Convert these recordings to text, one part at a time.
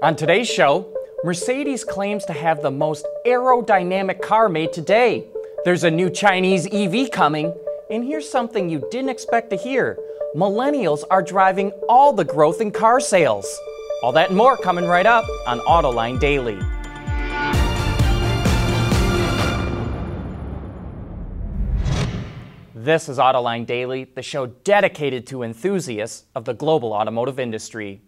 On today's show, Mercedes claims to have the most aerodynamic car made today. There's a new Chinese EV coming, and here's something you didn't expect to hear. Millennials are driving all the growth in car sales. All that and more coming right up on Autoline Daily. This is Autoline Daily, the show dedicated to enthusiasts of the global automotive industry.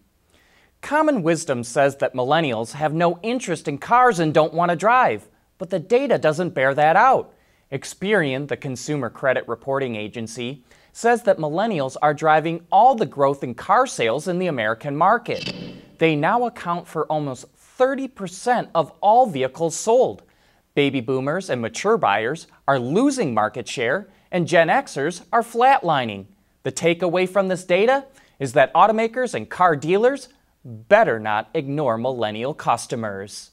Common wisdom says that millennials have no interest in cars and don't want to drive, but the data doesn't bear that out. Experian, the consumer credit reporting agency, says that millennials are driving all the growth in car sales in the American market. They now account for almost 30% of all vehicles sold. Baby boomers and mature buyers are losing market share, and Gen Xers are flatlining. The takeaway from this data is that automakers and car dealers better not ignore millennial customers.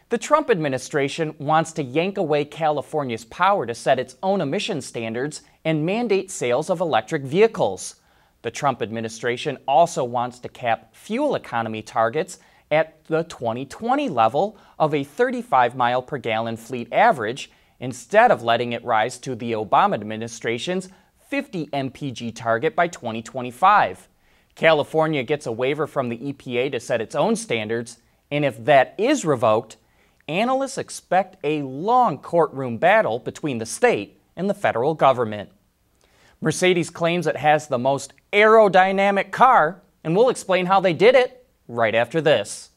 The Trump administration wants to yank away California's power to set its own emission standards and mandate sales of electric vehicles. The Trump administration also wants to cap fuel economy targets at the 2020 level of a 35 mile per gallon fleet average instead of letting it rise to the Obama administration's 50 mpg target by 2025. California gets a waiver from the EPA to set its own standards, and if that is revoked, analysts expect a long courtroom battle between the state and the federal government. Mercedes claims it has the most aerodynamic car, and we'll explain how they did it right after this.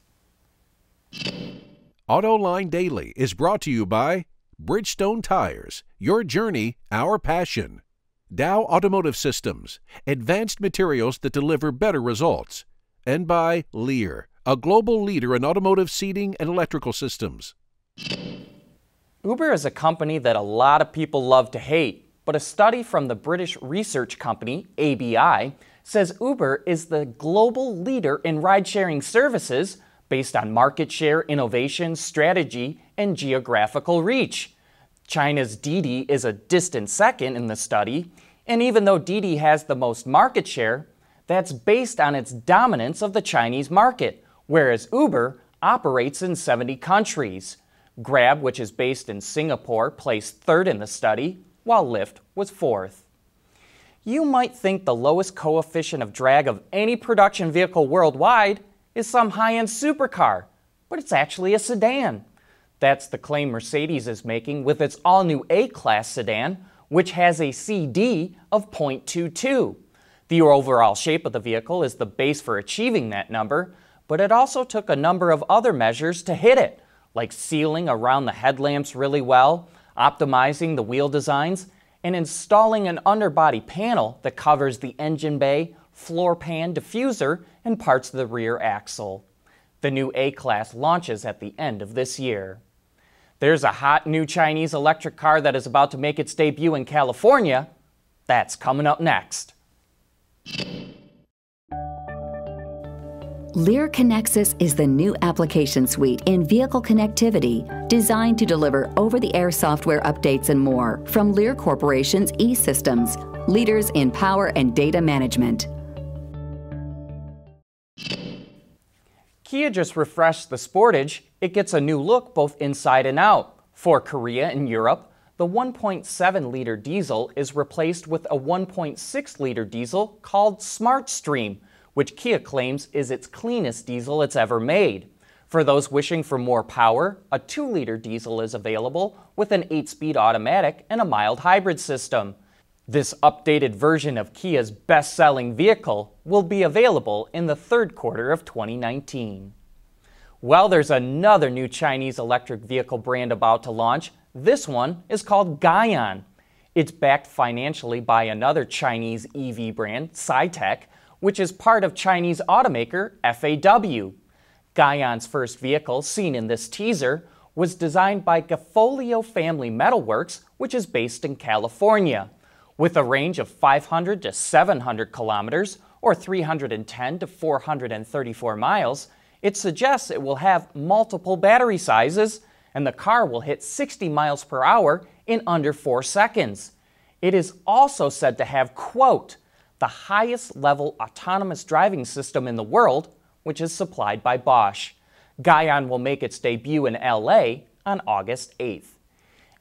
Autoline Daily is brought to you by Bridgestone Tires, your journey, our passion. Dow Automotive Systems, advanced materials that deliver better results. And by Lear, a global leader in automotive seating and electrical systems. Uber is a company that a lot of people love to hate, but a study from the British research company ABI says Uber is the global leader in ride-sharing services based on market share, innovation, strategy, and geographical reach. China's Didi is a distant second in the study, and even though Didi has the most market share, that's based on its dominance of the Chinese market, whereas Uber operates in 70 countries. Grab, which is based in Singapore, placed third in the study, while Lyft was fourth. You might think the lowest coefficient of drag of any production vehicle worldwide is some high-end supercar, but it's actually a sedan. That's the claim Mercedes is making with its all-new A-Class sedan, which has a CD of 0.22. The overall shape of the vehicle is the base for achieving that number, but it also took a number of other measures to hit it, like sealing around the headlamps really well, optimizing the wheel designs, and installing an underbody panel that covers the engine bay, floor pan, diffuser, and parts of the rear axle. The new A-Class launches at the end of this year. There's a hot new Chinese electric car that is about to make its debut in California. That's coming up next. Lear Connexus is the new application suite in vehicle connectivity designed to deliver over-the-air software updates and more from Lear Corporation's E-Systems, leaders in power and data management. Kia just refreshed the Sportage. It gets a new look both inside and out. For Korea and Europe, the 1.7-liter diesel is replaced with a 1.6-liter diesel called SmartStream, which Kia claims is its cleanest diesel it's ever made. For those wishing for more power, a 2-liter diesel is available with an 8-speed automatic and a mild hybrid system. This updated version of Kia's best-selling vehicle will be available in the third quarter of 2019. Well, there's another new Chinese electric vehicle brand about to launch. This one is called Gaian. It's backed financially by another Chinese EV brand, SciTech, which is part of Chinese automaker FAW. Gaian's first vehicle, seen in this teaser, was designed by Gafolio Family Metalworks, which is based in California. With a range of 500 to 700 kilometers, or 310 to 434 miles, it suggests it will have multiple battery sizes, and the car will hit 60 miles per hour in under 4 seconds. It is also said to have, quote, the highest level autonomous driving system in the world, which is supplied by Bosch. Guyon will make its debut in LA on August 8th.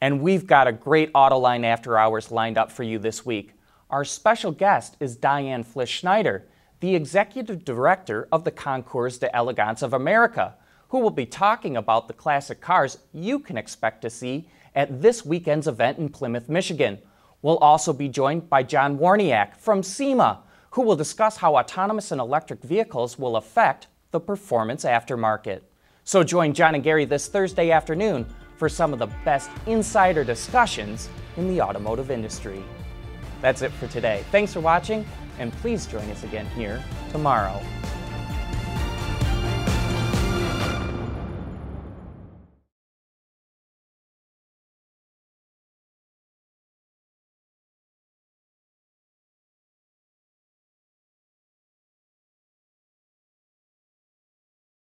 And we've got a great Autoline After Hours lined up for you this week. Our special guest is Diane Flisch-Schneider, the Executive Director of the Concours d'Elegance of America, who will be talking about the classic cars you can expect to see at this weekend's event in Plymouth, Michigan. We'll also be joined by John Warniak from SEMA, who will discuss how autonomous and electric vehicles will affect the performance aftermarket. So join John and Gary this Thursday afternoon for some of the best insider discussions in the automotive industry. That's it for today. Thanks for watching, and please join us again here tomorrow.